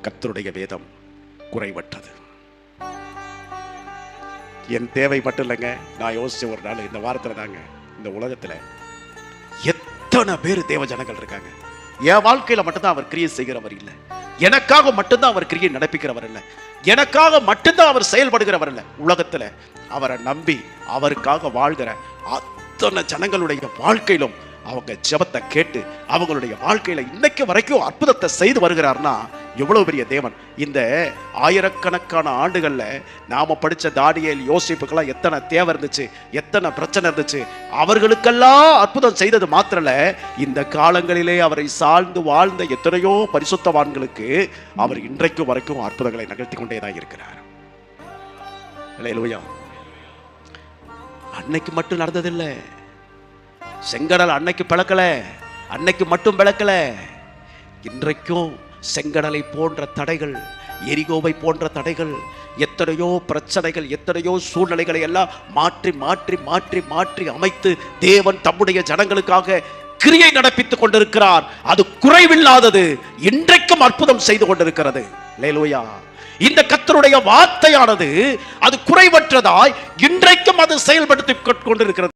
கர்த்தருடைய வேதம் குறைவற்றது. என் தேவை மட்டும் இல்லைங்க. நான் யோசிச்ச ஒரு நாள் இந்த வாரத்தில் தாங்க, இந்த உலகத்தில் எத்தனை பேர் தேவ ஜனங்கள் இருக்காங்க. என் வாழ்க்கையில மட்டும்தான் அவர் கிரியை செய்கிறவர் இல்லை, எனக்காக மட்டும்தான் அவர் கிரியை நடப்பிக்கிறவர் இல்லை, எனக்காக மட்டும்தான் அவர் செயல்படுகிறவர் இல்லை. உலகத்துல அவரை நம்பி அவருக்காக வாழ்கிற அத்தனை ஜனங்களுடைய வாழ்க்கையிலும் அவங்க ஜெபத்தை கேட்டு அவங்களுடைய வாழ்க்கையில இன்னைக்கு வரைக்கும் அற்புதத்தை செய்து வருகிறார்னா எவ்வளவு பெரிய தேவன். இந்த ஆயிரக்கணக்கான ஆண்டுகள்ல நாம படிச்ச தானியேல், யோசேப்புக்கெல்லாம் எத்தனை தேவை இருந்துச்சு, எத்தனை பிரச்சனை இருந்துச்சு. அவர்களுக்கெல்லாம் அற்புதம் செய்தது மாத்திரல, இந்த காலங்களிலே அவரை சார்ந்து வாழ்ந்த எத்தனையோ பரிசுத்தவான்களுக்கு அவர் இன்றைக்கு வரைக்கும் அற்புதங்களை நிகழ்த்தி கொண்டேதான் இருக்கிறார். அல்லேலூயா. அன்னைக்கு மட்டும் நடந்ததில்லை. செங்கடல் அன்னைக்கு பிளக்கல, அன்னைக்கு மட்டும் பிளக்கல. இன்றைக்கும் செங்கடலை போன்ற தடைகள், எரிகோவை போன்ற தடைகள், எத்தனையோ பிரச்சனைகள், எத்தனையோ சூழ்நிலைகளை எல்லாம் மாற்றி மாற்றி மாற்றி மாற்றி அமைத்து தேவன் தம்முடைய ஜனங்களுக்காக கிரியை நடப்பித்துக் கொண்டிருக்கிறார். அது குறைவில்லாதது, இன்றைக்கும் அற்புதம் செய்து கொண்டிருக்கிறது. அல்லேலூயா. இந்த கர்த்தருடைய வார்த்தையானது அது குறைவற்றதாய் இன்றைக்கும் அது செயல்படுத்திக் கொண்டிருக்கிறது.